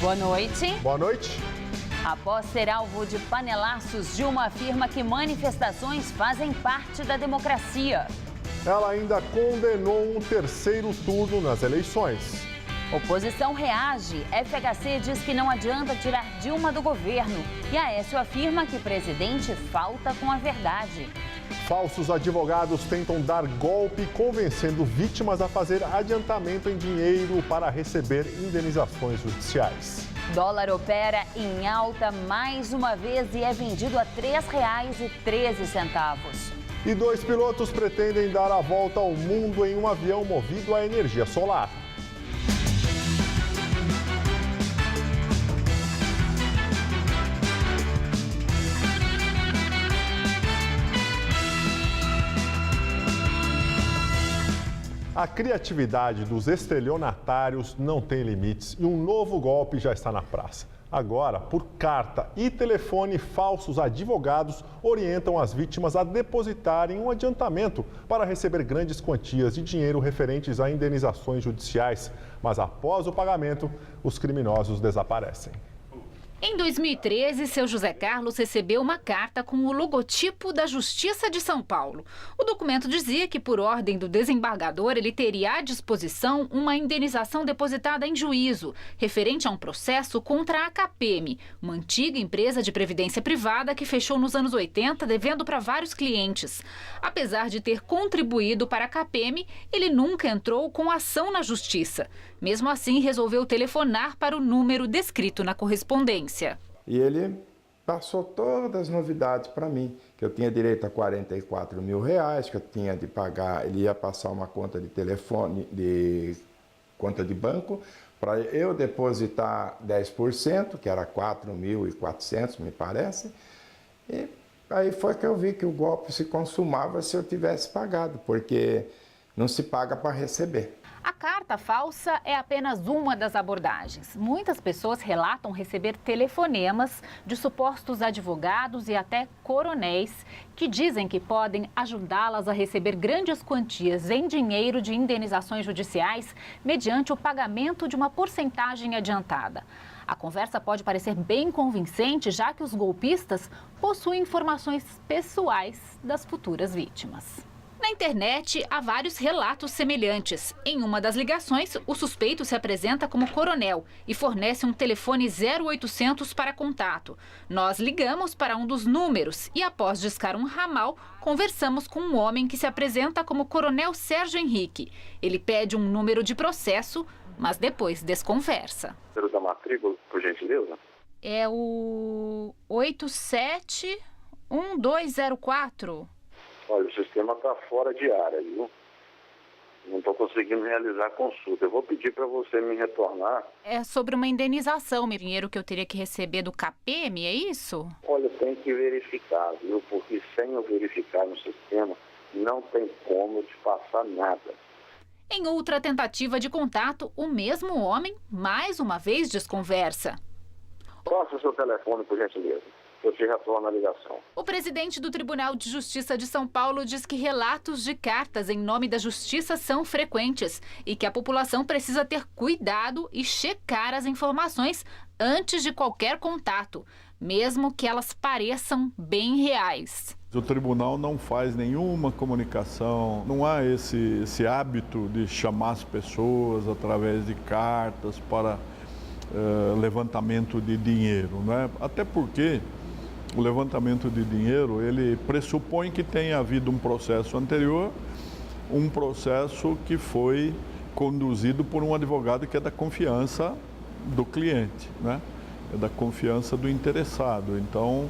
Boa noite. Boa noite. Após ser alvo de panelaços, Dilma afirma que manifestações fazem parte da democracia. Ela ainda condenou um terceiro turno nas eleições. Oposição reage. FHC diz que não adianta tirar Dilma do governo. E Aécio afirma que presidente falta com a verdade. Falsos advogados tentam dar golpe, convencendo vítimas a fazer adiantamento em dinheiro para receber indenizações judiciais. Dólar opera em alta mais uma vez e é vendido a R$ 3,13. E 2 pilotos pretendem dar a volta ao mundo em um avião movido a energia solar. A criatividade dos estelionatários não tem limites e um novo golpe já está na praça. Agora, por carta e telefone, falsos advogados orientam as vítimas a depositarem um adiantamento para receber grandes quantias de dinheiro referentes a indenizações judiciais. Mas após o pagamento, os criminosos desaparecem. Em 2013, seu José Carlos recebeu uma carta com o logotipo da Justiça de São Paulo. O documento dizia que, por ordem do desembargador, ele teria à disposição uma indenização depositada em juízo, referente a um processo contra a KPM, uma antiga empresa de previdência privada que fechou nos anos 80, devendo para vários clientes. Apesar de ter contribuído para a KPM, ele nunca entrou com ação na justiça. Mesmo assim, resolveu telefonar para o número descrito na correspondência. E ele passou todas as novidades para mim, que eu tinha direito a R$44 mil, que eu tinha de pagar, ele ia passar uma conta de telefone, de conta de banco, para eu depositar 10%, que era 4.400, me parece, e aí foi que eu vi que o golpe se consumava se eu tivesse pagado, porque não se paga para receber. A carta falsa é apenas uma das abordagens. Muitas pessoas relatam receber telefonemas de supostos advogados e até coronéis que dizem que podem ajudá-las a receber grandes quantias em dinheiro de indenizações judiciais mediante o pagamento de uma porcentagem adiantada. A conversa pode parecer bem convincente, já que os golpistas possuem informações pessoais das futuras vítimas. Na internet, há vários relatos semelhantes. Em uma das ligações, o suspeito se apresenta como coronel e fornece um telefone 0800 para contato. Nós ligamos para um dos números e, após discar um ramal, conversamos com um homem que se apresenta como Coronel Sérgio Henrique. Ele pede um número de processo, mas depois desconversa. Número da matrícula, por gentileza? É o 871204. Olha, o sistema está fora de área, viu? Não estou conseguindo realizar a consulta. Eu vou pedir para você me retornar. É sobre uma indenização, dinheiro que eu teria que receber do KPM, é isso? Olha, tem que verificar, viu? Porque sem eu verificar no sistema, não tem como te passar nada. Em outra tentativa de contato, o mesmo homem, mais uma vez, desconversa. Passa o seu telefone, por gentileza. Eu te retorno a ligação. O presidente do Tribunal de Justiça de São Paulo diz que relatos de cartas em nome da justiça são frequentes e que a população precisa ter cuidado e checar as informações antes de qualquer contato, mesmo que elas pareçam bem reais. O tribunal não faz nenhuma comunicação, não há esse hábito de chamar as pessoas através de cartas para levantamento de dinheiro, né? Até porque o levantamento de dinheiro, ele pressupõe que tenha havido um processo anterior, um processo que foi conduzido por um advogado que é da confiança do cliente, né? É da confiança do interessado. Então,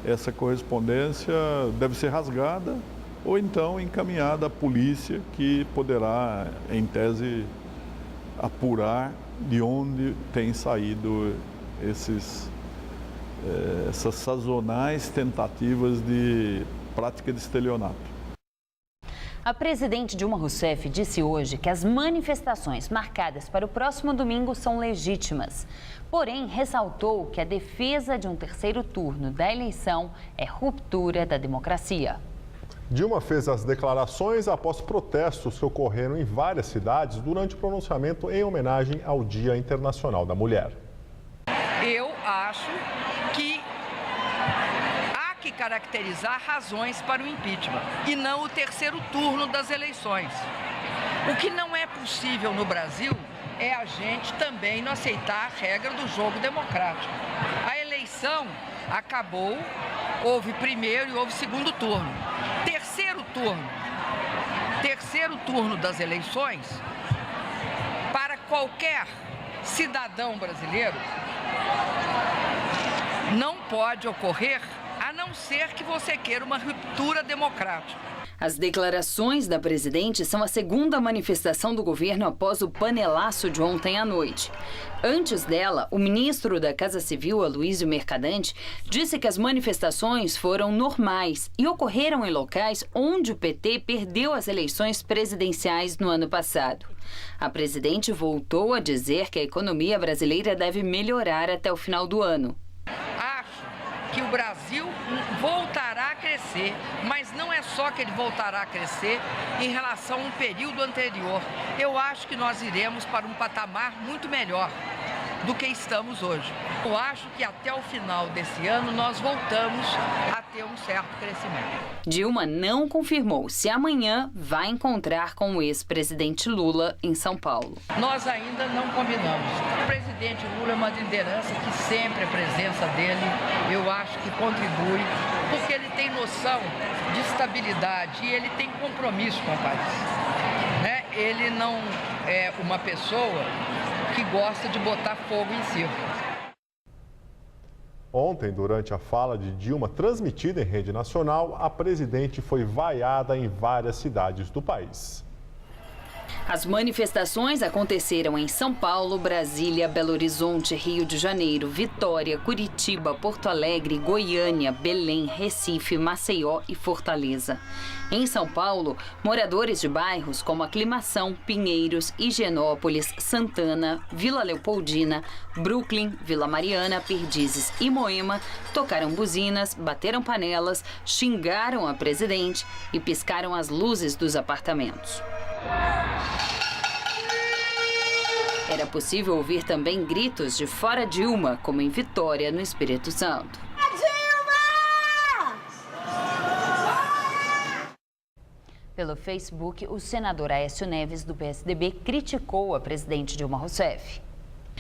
essa correspondência deve ser rasgada ou então encaminhada à polícia, que poderá, em tese, apurar de onde tem saído essas sazonais tentativas de prática de estelionato. A presidente Dilma Rousseff disse hoje que as manifestações marcadas para o próximo domingo são legítimas. Porém, ressaltou que a defesa de um terceiro turno da eleição é ruptura da democracia. Dilma fez as declarações após protestos que ocorreram em várias cidades durante o pronunciamento em homenagem ao Dia Internacional da Mulher. acho que há que caracterizar razões para o impeachment e não o terceiro turno das eleições. O que não é possível no Brasil é a gente também não aceitar a regra do jogo democrático. A eleição acabou, houve primeiro e houve segundo turno. Terceiro turno das eleições, para qualquer cidadão brasileiro, não pode ocorrer a não ser que você queira uma ruptura democrática. As declarações da presidente são a segunda manifestação do governo após o panelaço de ontem à noite. Antes dela, o ministro da Casa Civil, Aloysio Mercadante, disse que as manifestações foram normais e ocorreram em locais onde o PT perdeu as eleições presidenciais no ano passado. A presidente voltou a dizer que a economia brasileira deve melhorar até o final do ano. Que o Brasil voltará a crescer, mas não é só que ele voltará a crescer em relação a um período anterior. Eu acho que nós iremos para um patamar muito melhor do que estamos hoje. Eu acho que até o final desse ano nós voltamos a ter um certo crescimento. Dilma não confirmou se amanhã vai encontrar com o ex-presidente Lula em São Paulo. Nós ainda não combinamos. O presidente Lula é uma liderança que sempre a presença dele, eu acho que contribui, porque ele tem noção de estabilidade e ele tem compromisso com o país. Ele não é uma pessoa que gosta de botar fogo em circo. Ontem, durante a fala de Dilma transmitida em rede nacional, a presidente foi vaiada em várias cidades do país. As manifestações aconteceram em São Paulo, Brasília, Belo Horizonte, Rio de Janeiro, Vitória, Curitiba, Porto Alegre, Goiânia, Belém, Recife, Maceió e Fortaleza. Em São Paulo, moradores de bairros como Aclimação, Pinheiros, Higienópolis, Santana, Vila Leopoldina, Brooklyn, Vila Mariana, Perdizes e Moema tocaram buzinas, bateram panelas, xingaram a presidente e piscaram as luzes dos apartamentos. Era possível ouvir também gritos de "Fora Dilma", como em Vitória, no Espírito Santo. Pelo Facebook, o senador Aécio Neves, do PSDB, criticou a presidente Dilma Rousseff.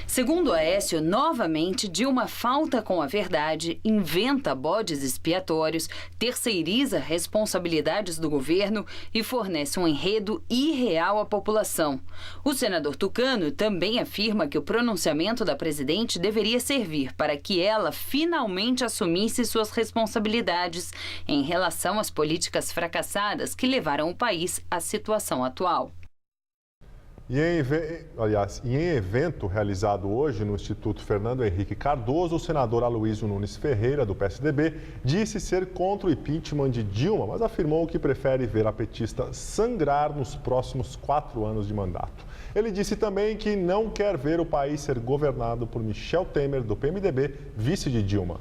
Segundo Aécio, novamente, Dilma falta com a verdade, inventa bodes expiatórios, terceiriza responsabilidades do governo e fornece um enredo irreal à população. O senador tucano também afirma que o pronunciamento da presidente deveria servir para que ela finalmente assumisse suas responsabilidades em relação às políticas fracassadas que levaram o país à situação atual. E em evento realizado hoje no Instituto Fernando Henrique Cardoso, o senador Aloysio Nunes Ferreira, do PSDB, disse ser contra o impeachment de Dilma, mas afirmou que prefere ver a petista sangrar nos próximos 4 anos de mandato. Ele disse também que não quer ver o país ser governado por Michel Temer, do PMDB, vice de Dilma.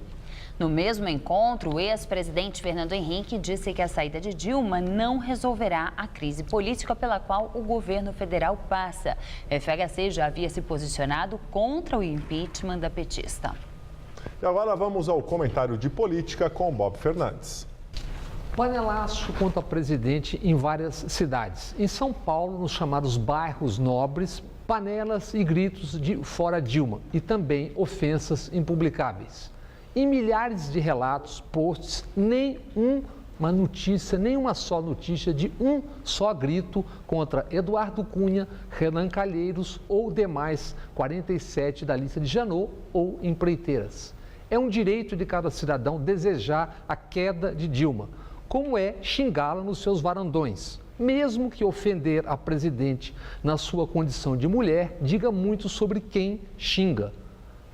No mesmo encontro, o ex-presidente Fernando Henrique disse que a saída de Dilma não resolverá a crise política pela qual o governo federal passa. O FHC já havia se posicionado contra o impeachment da petista. E agora vamos ao comentário de política com Bob Fernandes. Panelaço contra a presidente em várias cidades. Em São Paulo, nos chamados bairros nobres, panelas e gritos de "Fora Dilma" e também ofensas impublicáveis. Em milhares de relatos, posts, nenhuma só notícia de um só grito contra Eduardo Cunha, Renan Calheiros ou demais 47 da lista de Janot ou empreiteiras. É um direito de cada cidadão desejar a queda de Dilma, como é xingá-la nos seus varandões. Mesmo que ofender a presidente na sua condição de mulher, diga muito sobre quem xinga.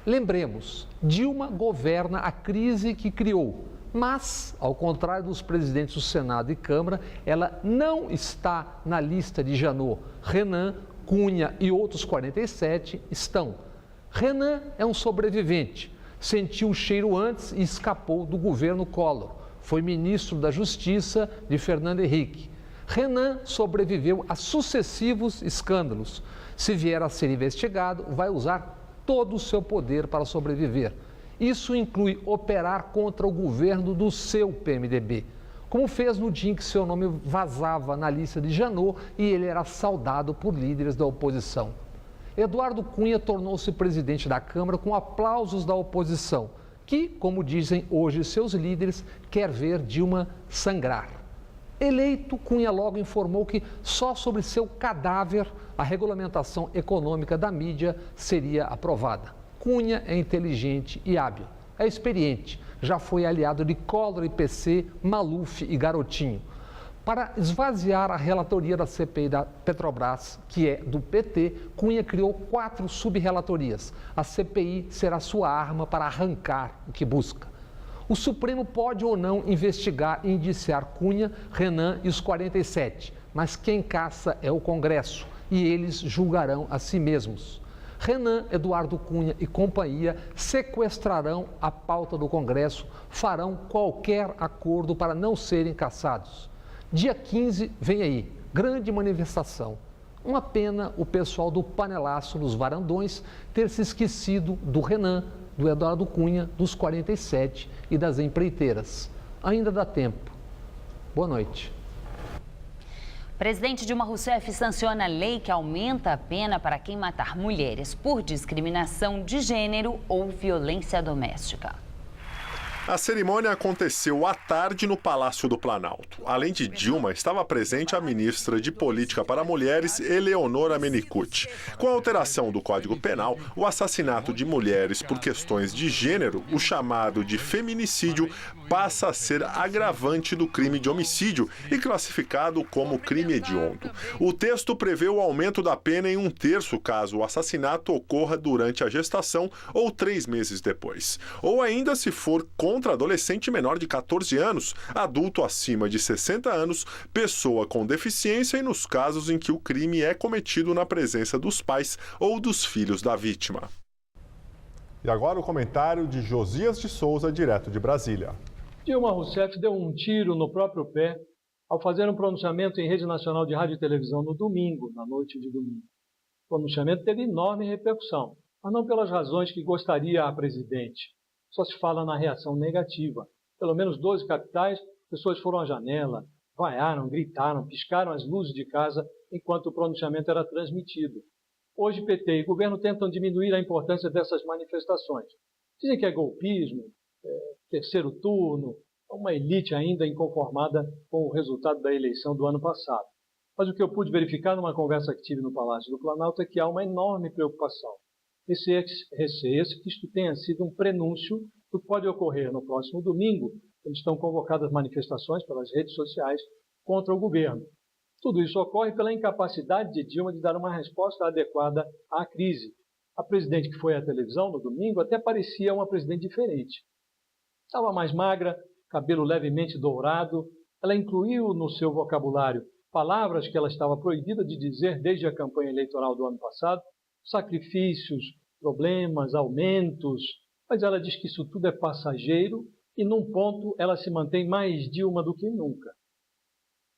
Lembremos, Dilma governa a crise que criou, mas, ao contrário dos presidentes do Senado e Câmara, ela não está na lista de Janot. Renan, Cunha e outros 47 estão. Renan é um sobrevivente, sentiu o cheiro antes e escapou do governo Collor. Foi ministro da Justiça de Fernando Henrique. Renan sobreviveu a sucessivos escândalos. Se vier a ser investigado, vai usar todo o seu poder para sobreviver. Isso inclui operar contra o governo do seu PMDB, como fez no dia em que seu nome vazava na lista de Janot e ele era saudado por líderes da oposição. Eduardo Cunha tornou-se presidente da Câmara com aplausos da oposição, que, como dizem hoje seus líderes, quer ver Dilma sangrar. Eleito, Cunha logo informou que só sobre seu cadáver a regulamentação econômica da mídia seria aprovada. Cunha é inteligente e hábil, é experiente, já foi aliado de Collor e PC, Maluf e Garotinho. Para esvaziar a relatoria da CPI da Petrobras, que é do PT, Cunha criou 4 sub-relatorias. A CPI será sua arma para arrancar o que busca. O Supremo pode ou não investigar e indiciar Cunha, Renan e os 47, mas quem caça é o Congresso e eles julgarão a si mesmos. Renan, Eduardo Cunha e companhia sequestrarão a pauta do Congresso, farão qualquer acordo para não serem caçados. Dia 15 vem aí, grande manifestação. Uma pena o pessoal do panelaço nos varandões ter se esquecido do Renan, do Eduardo Cunha, dos 47 e das empreiteiras. Ainda dá tempo. Boa noite. Presidente Dilma Rousseff sanciona a lei que aumenta a pena para quem matar mulheres por discriminação de gênero ou violência doméstica. A cerimônia aconteceu à tarde no Palácio do Planalto. Além de Dilma, estava presente a ministra de Política para Mulheres, Eleonora Mennicute. Com a alteração do Código Penal, o assassinato de mulheres por questões de gênero, o chamado de feminicídio, passa a ser agravante do crime de homicídio e classificado como crime hediondo. O texto prevê o aumento da pena em 1/3 caso o assassinato ocorra durante a gestação ou 3 meses depois. Ou ainda se for contra adolescente menor de 14 anos, adulto acima de 60 anos, pessoa com deficiência e nos casos em que o crime é cometido na presença dos pais ou dos filhos da vítima. E agora o comentário de Josias de Souza, direto de Brasília. Dilma Rousseff deu um tiro no próprio pé ao fazer um pronunciamento em rede nacional de rádio e televisão no domingo, na noite de domingo. O pronunciamento teve enorme repercussão, mas não pelas razões que gostaria a presidente. Só se fala na reação negativa. Pelo menos 12 capitais, pessoas foram à janela, vaiaram, gritaram, piscaram as luzes de casa enquanto o pronunciamento era transmitido. Hoje, PT e governo tentam diminuir a importância dessas manifestações. Dizem que é golpismo, terceiro turno, uma elite ainda inconformada com o resultado da eleição do ano passado. Mas o que eu pude verificar numa conversa que tive no Palácio do Planalto é que há uma enorme preocupação. Receio que isto tenha sido um prenúncio do que pode ocorrer no próximo domingo, quando estão convocadas manifestações pelas redes sociais contra o governo. Tudo isso ocorre pela incapacidade de Dilma de dar uma resposta adequada à crise. A presidente que foi à televisão no domingo até parecia uma presidente diferente. Estava mais magra, cabelo levemente dourado. Ela incluiu no seu vocabulário palavras que ela estava proibida de dizer desde a campanha eleitoral do ano passado, sacrifícios, problemas, aumentos, mas ela diz que isso tudo é passageiro e, num ponto, ela se mantém mais Dilma do que nunca.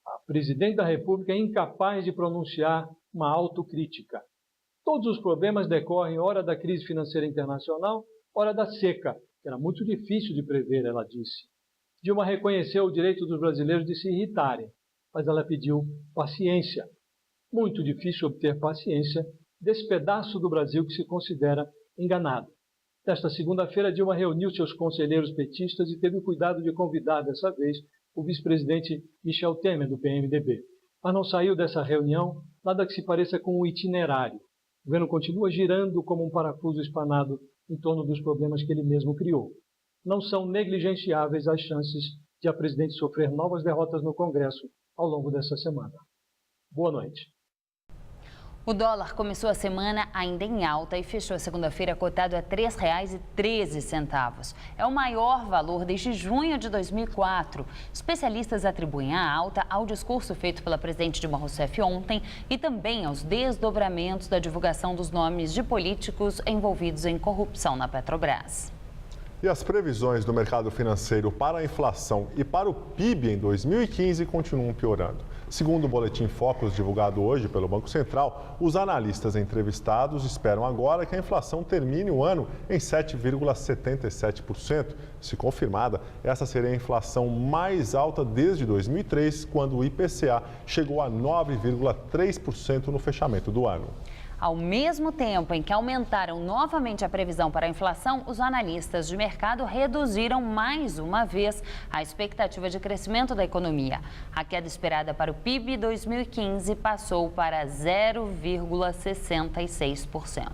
A presidente da República é incapaz de pronunciar uma autocrítica. Todos os problemas decorrem ora da crise financeira internacional, ora da seca, que era muito difícil de prever, ela disse. Dilma reconheceu o direito dos brasileiros de se irritarem, mas ela pediu paciência. Muito difícil obter paciência desse pedaço do Brasil que se considera enganado. Nesta segunda-feira, Dilma reuniu seus conselheiros petistas e teve o cuidado de convidar, dessa vez, o vice-presidente Michel Temer, do PMDB. Mas não saiu dessa reunião nada que se pareça com um itinerário. O governo continua girando como um parafuso espanado em torno dos problemas que ele mesmo criou. Não são negligenciáveis as chances de a presidente sofrer novas derrotas no Congresso ao longo dessa semana. Boa noite. O dólar começou a semana ainda em alta e fechou a segunda-feira cotado a R$ 3,13. É o maior valor desde junho de 2004. Especialistas atribuem a alta ao discurso feito pela presidente Dilma Rousseff ontem e também aos desdobramentos da divulgação dos nomes de políticos envolvidos em corrupção na Petrobras. E as previsões do mercado financeiro para a inflação e para o PIB em 2015 continuam piorando. Segundo o boletim Focus divulgado hoje pelo Banco Central, os analistas entrevistados esperam agora que a inflação termine o ano em 7,77%. Se confirmada, essa seria a inflação mais alta desde 2003, quando o IPCA chegou a 9,3% no fechamento do ano. Ao mesmo tempo em que aumentaram novamente a previsão para a inflação, os analistas de mercado reduziram mais uma vez a expectativa de crescimento da economia. A queda esperada para o PIB 2015 passou para 0,66%.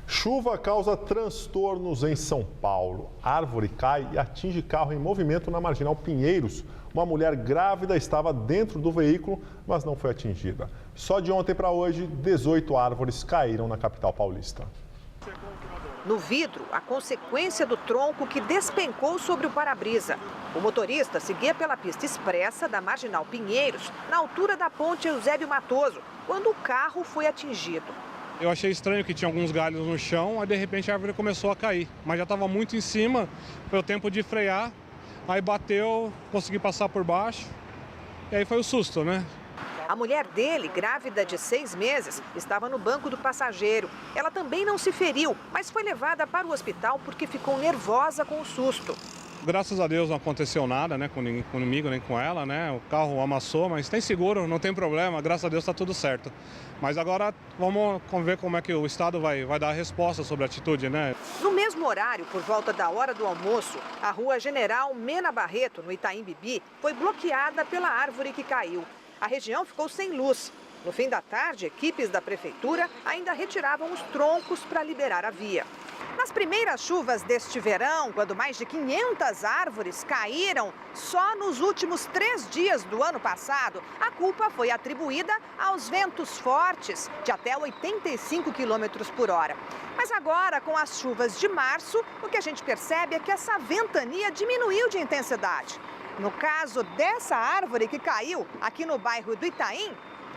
Chuva causa transtornos em São Paulo. Árvore cai e atinge carro em movimento na Marginal Pinheiros. Uma mulher grávida estava dentro do veículo, mas não foi atingida. Só de ontem para hoje, 18 árvores caíram na capital paulista. No vidro, a consequência do tronco que despencou sobre o para-brisa. O motorista seguia pela pista expressa da Marginal Pinheiros, na altura da ponte Eusébio Matoso, quando o carro foi atingido. Eu achei estranho que tinha alguns galhos no chão, aí de repente a árvore começou a cair. Mas já estava muito em cima, foi o tempo de frear, aí bateu, consegui passar por baixo, e aí foi o susto, né? A mulher dele, grávida de 6 meses, estava no banco do passageiro. Ela também não se feriu, mas foi levada para o hospital porque ficou nervosa com o susto. Graças a Deus não aconteceu nada, né, comigo nem com ela, né? O carro amassou, mas tem seguro, não tem problema, graças a Deus está tudo certo. Mas agora vamos ver como é que o Estado vai dar a resposta sobre a atitude, né? No mesmo horário, por volta da hora do almoço, a rua General Mena Barreto, no Itaim Bibi, foi bloqueada pela árvore que caiu. A região ficou sem luz. No fim da tarde, equipes da prefeitura ainda retiravam os troncos para liberar a via. Nas primeiras chuvas deste verão, quando mais de 500 árvores caíram só nos últimos 3 dias do ano passado, a culpa foi atribuída aos ventos fortes de até 85 km por hora. Mas agora, com as chuvas de março, o que a gente percebe é que essa ventania diminuiu de intensidade. No caso dessa árvore que caiu aqui no bairro do Itaim,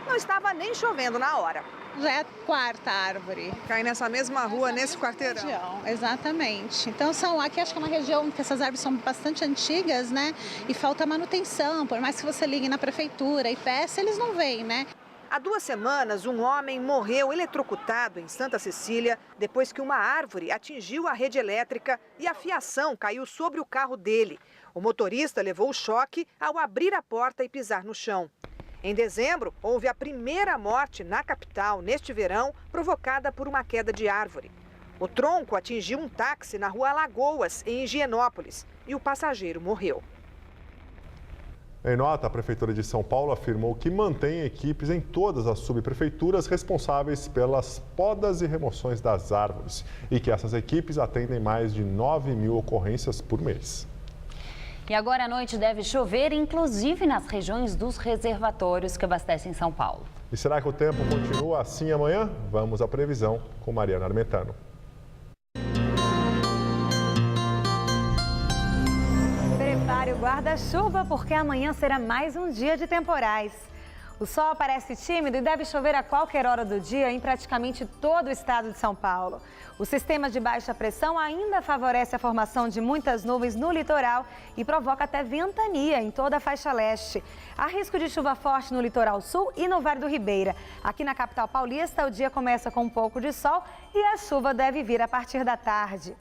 não estava nem chovendo na hora. Já é a 4ª árvore. Cai nessa mesma rua, nesse quarteirão? Região, exatamente. Então, aqui acho que é uma região que essas árvores são bastante antigas, né? E falta manutenção, por mais que você ligue na prefeitura e peça, eles não vêm, né? Há 2 semanas, um homem morreu eletrocutado em Santa Cecília depois que uma árvore atingiu a rede elétrica e a fiação caiu sobre o carro dele. O motorista levou o choque ao abrir a porta e pisar no chão. Em dezembro, houve a primeira morte na capital neste verão, provocada por uma queda de árvore. O tronco atingiu um táxi na rua Lagoas, em Higienópolis, e o passageiro morreu. Em nota, a Prefeitura de São Paulo afirmou que mantém equipes em todas as subprefeituras responsáveis pelas podas e remoções das árvores e que essas equipes atendem mais de 9.000 ocorrências por mês. E agora à noite deve chover, inclusive nas regiões dos reservatórios que abastecem São Paulo. E será que o tempo continua assim amanhã? Vamos à previsão com Mariana Armentano. Prepare o guarda-chuva porque amanhã será mais um dia de temporais. O sol aparece tímido e deve chover a qualquer hora do dia em praticamente todo o estado de São Paulo. O sistema de baixa pressão ainda favorece a formação de muitas nuvens no litoral e provoca até ventania em toda a faixa leste. Há risco de chuva forte no litoral sul e no Vale do Ribeira. Aqui na capital paulista, o dia começa com um pouco de sol e a chuva deve vir a partir da tarde.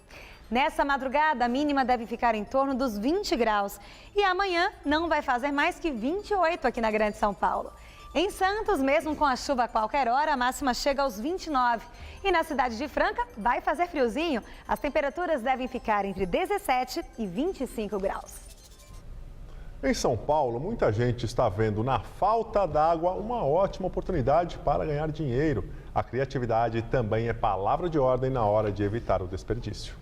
Nessa madrugada, a mínima deve ficar em torno dos 20 graus. E amanhã não vai fazer mais que 28 aqui na Grande São Paulo. Em Santos, mesmo com a chuva a qualquer hora, a máxima chega aos 29. E na cidade de Franca, vai fazer friozinho. As temperaturas devem ficar entre 17 e 25 graus. Em São Paulo, muita gente está vendo na falta d'água uma ótima oportunidade para ganhar dinheiro. A criatividade também é palavra de ordem na hora de evitar o desperdício.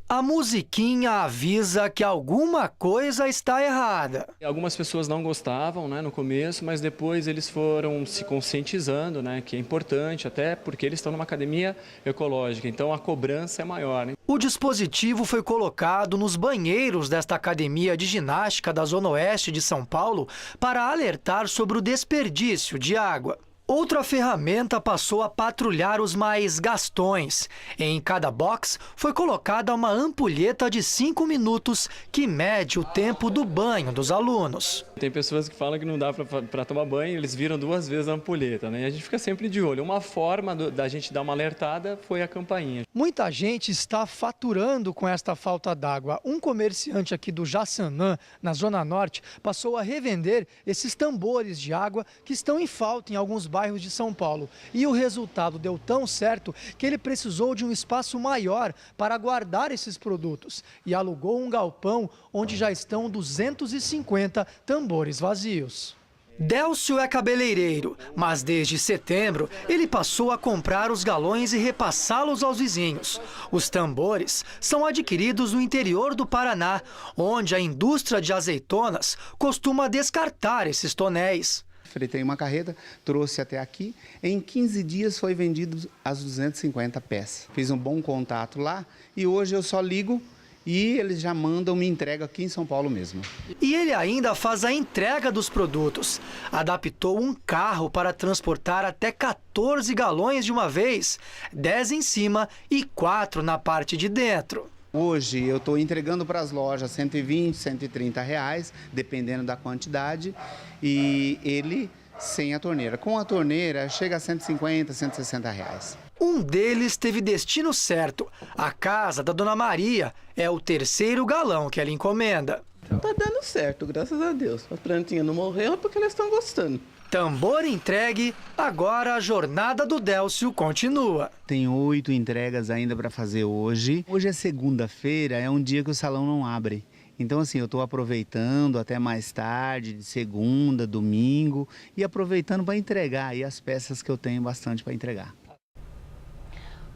A musiquinha avisa que alguma coisa está errada. Algumas pessoas não gostavam, né, no começo, mas depois eles foram se conscientizando, né, que é importante, até porque eles estão numa academia ecológica, então a cobrança é maior, né? O dispositivo foi colocado nos banheiros desta academia de ginástica da Zona Oeste de São Paulo para alertar sobre o desperdício de água. Outra ferramenta passou a patrulhar os mais gastões. Em cada box foi colocada uma ampulheta de 5 minutos que mede o tempo do banho dos alunos. Tem pessoas que falam que não dá para tomar banho, eles viram 2 vezes a ampulheta, né? E a gente fica sempre de olho. Uma forma da gente dar uma alertada foi a campainha. Muita gente está faturando com esta falta d'água. Um comerciante aqui do Jaçanã, na Zona Norte, passou a revender esses tambores de água que estão em falta em alguns bairros de São Paulo. E o resultado deu tão certo que ele precisou de um espaço maior para guardar esses produtos e alugou um galpão onde já estão 250 tambores vazios. Délcio é cabeleireiro, mas desde setembro ele passou a comprar os galões e repassá-los aos vizinhos. Os tambores são adquiridos no interior do Paraná, onde a indústria de azeitonas costuma descartar esses tonéis. Fretei uma carreta, trouxe até aqui. Em 15 dias foi vendido as 250 peças. Fiz um bom contato lá e hoje eu só ligo e eles já mandam me entrega aqui em São Paulo mesmo. E ele ainda faz a entrega dos produtos. Adaptou um carro para transportar até 14 galões de uma vez, 10 em cima e 4 na parte de dentro. Hoje eu estou entregando para as lojas 120, 130 reais, dependendo da quantidade, e ele sem a torneira. Com a torneira chega a 150, 160 reais. Um deles teve destino certo. A casa da Dona Maria é o 3º galão que ela encomenda. Tá dando certo, graças a Deus. A plantinha não morreu porque elas estão gostando. Tambor entregue, agora a jornada do Délcio continua. Tem 8 entregas ainda para fazer hoje. Hoje é segunda-feira, é um dia que o salão não abre. Então, assim, eu estou aproveitando até mais tarde, de segunda, domingo, e aproveitando para entregar aí as peças que eu tenho bastante para entregar.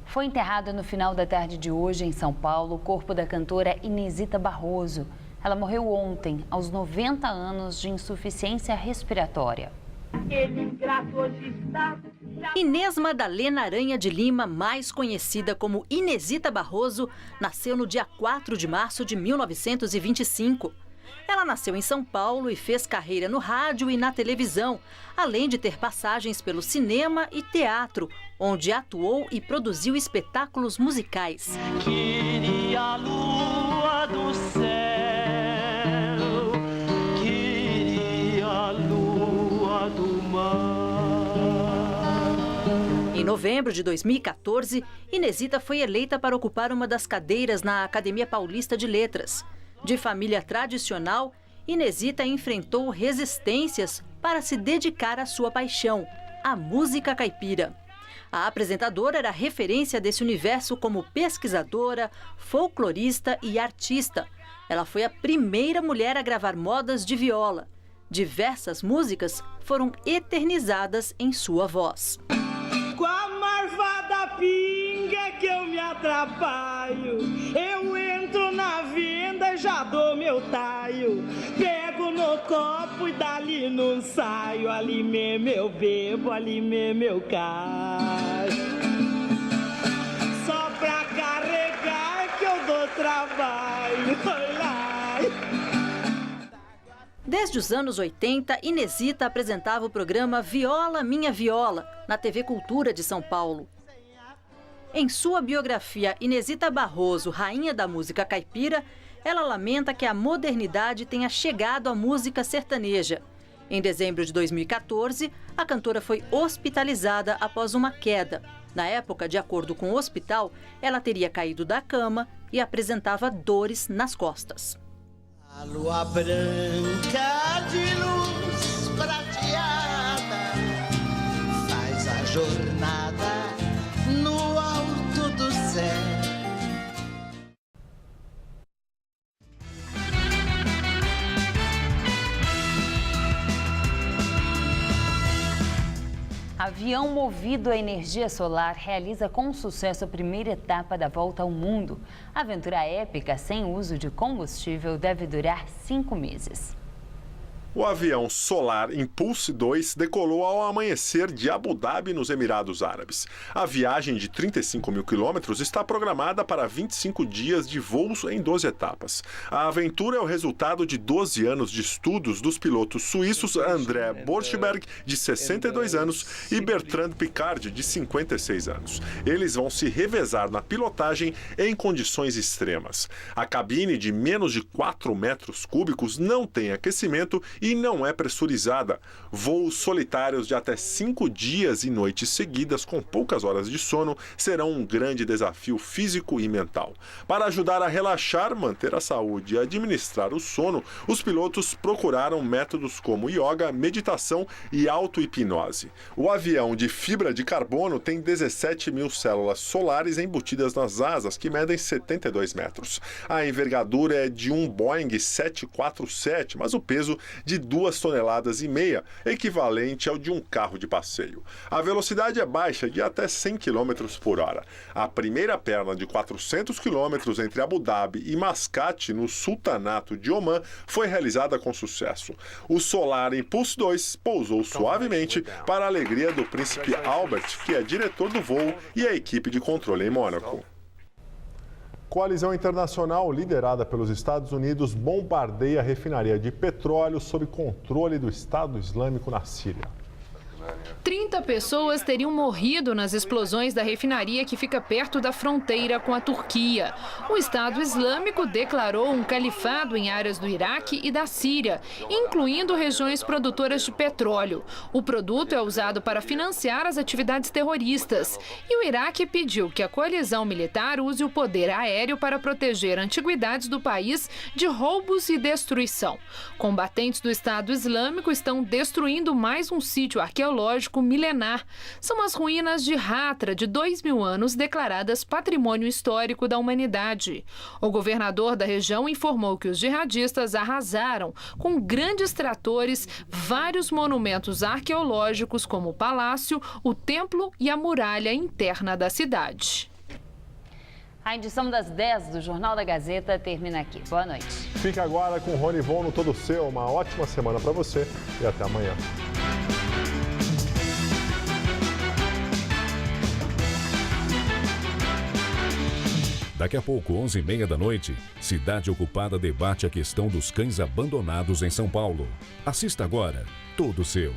Foi enterrado no final da tarde de hoje, em São Paulo, o corpo da cantora Inesita Barroso. Ela morreu ontem, aos 90 anos, de insuficiência respiratória. Inês Madalena Aranha de Lima, mais conhecida como Inesita Barroso, nasceu no dia 4 de março de 1925. Ela nasceu em São Paulo e fez carreira no rádio e na televisão, além de ter passagens pelo cinema e teatro, onde atuou e produziu espetáculos musicais. Queria a lua do céu, queria a lua do mar. Em novembro de 2014, Inesita foi eleita para ocupar uma das cadeiras na Academia Paulista de Letras. De família tradicional, Inesita enfrentou resistências para se dedicar à sua paixão, a música caipira. A apresentadora era referência desse universo como pesquisadora, folclorista e artista. Ela foi a primeira mulher a gravar modas de viola. Diversas músicas foram eternizadas em sua voz. Com a marvada pinga que eu me atrapalho, eu entro na venda e já dou meu taio. Pego no copo e dali não saio, ali mesmo eu bebo, ali mesmo eu caio. Só pra carregar que eu dou trabalho, olha. Desde os anos 80, Inesita apresentava o programa Viola Minha Viola, na TV Cultura de São Paulo. Em sua biografia Inesita Barroso, Rainha da Música Caipira, ela lamenta que a modernidade tenha chegado à música sertaneja. Em dezembro de 2014, a cantora foi hospitalizada após uma queda. Na época, de acordo com o hospital, ela teria caído da cama e apresentava dores nas costas. A lua branca de luz prateada faz a jornada no alto do céu. Avião movido a energia solar realiza com sucesso a primeira etapa da volta ao mundo. A aventura épica sem uso de combustível deve durar 5 meses. O avião Solar Impulse 2 decolou ao amanhecer de Abu Dhabi, nos Emirados Árabes. A viagem de 35 mil quilômetros está programada para 25 dias de voos em 12 etapas. A aventura é o resultado de 12 anos de estudos dos pilotos suíços André Borschberg, de 62 anos, e Bertrand Piccard, de 56 anos. Eles vão se revezar na pilotagem em condições extremas. A cabine, de menos de 4 metros cúbicos, não tem aquecimento e não é pressurizada. Voos solitários de até 5 dias e noites seguidas, com poucas horas de sono, serão um grande desafio físico e mental. Para ajudar a relaxar, manter a saúde e administrar o sono, os pilotos procuraram métodos como yoga, meditação e auto-hipnose. O avião de fibra de carbono tem 17 mil células solares embutidas nas asas, que medem 72 metros. A envergadura é de um Boeing 747, mas o peso de 2,5 toneladas, equivalente ao de um carro de passeio. A velocidade é baixa, de até 100 km por hora. A primeira perna, de 400 km entre Abu Dhabi e Mascate, no Sultanato de Omã, foi realizada com sucesso. O Solar Impulse 2 pousou suavemente, para a alegria do príncipe Albert, que é diretor do voo, e a equipe de controle em Mônaco. Coalizão internacional liderada pelos Estados Unidos bombardeia a refinaria de petróleo sob controle do Estado Islâmico na Síria. 30 pessoas teriam morrido nas explosões da refinaria que fica perto da fronteira com a Turquia. O Estado Islâmico declarou um califado em áreas do Iraque e da Síria, incluindo regiões produtoras de petróleo. O produto é usado para financiar as atividades terroristas. E o Iraque pediu que a coalizão militar use o poder aéreo para proteger antiguidades do país de roubos e destruição. Combatentes do Estado Islâmico estão destruindo mais um sítio arqueológico milenar. São as ruínas de Hatra, de 2.000 anos, declaradas Patrimônio Histórico da Humanidade. O governador da região informou que os jihadistas arrasaram, com grandes tratores, vários monumentos arqueológicos, como o palácio, o templo e a muralha interna da cidade. A edição das 10 do Jornal da Gazeta termina aqui. Boa noite. Fica agora com o Rony Von no Todo Seu. Uma ótima semana para você e até amanhã. Daqui a pouco, 11h30 da noite, Cidade Ocupada debate a questão dos cães abandonados em São Paulo. Assista agora, Todo Seu.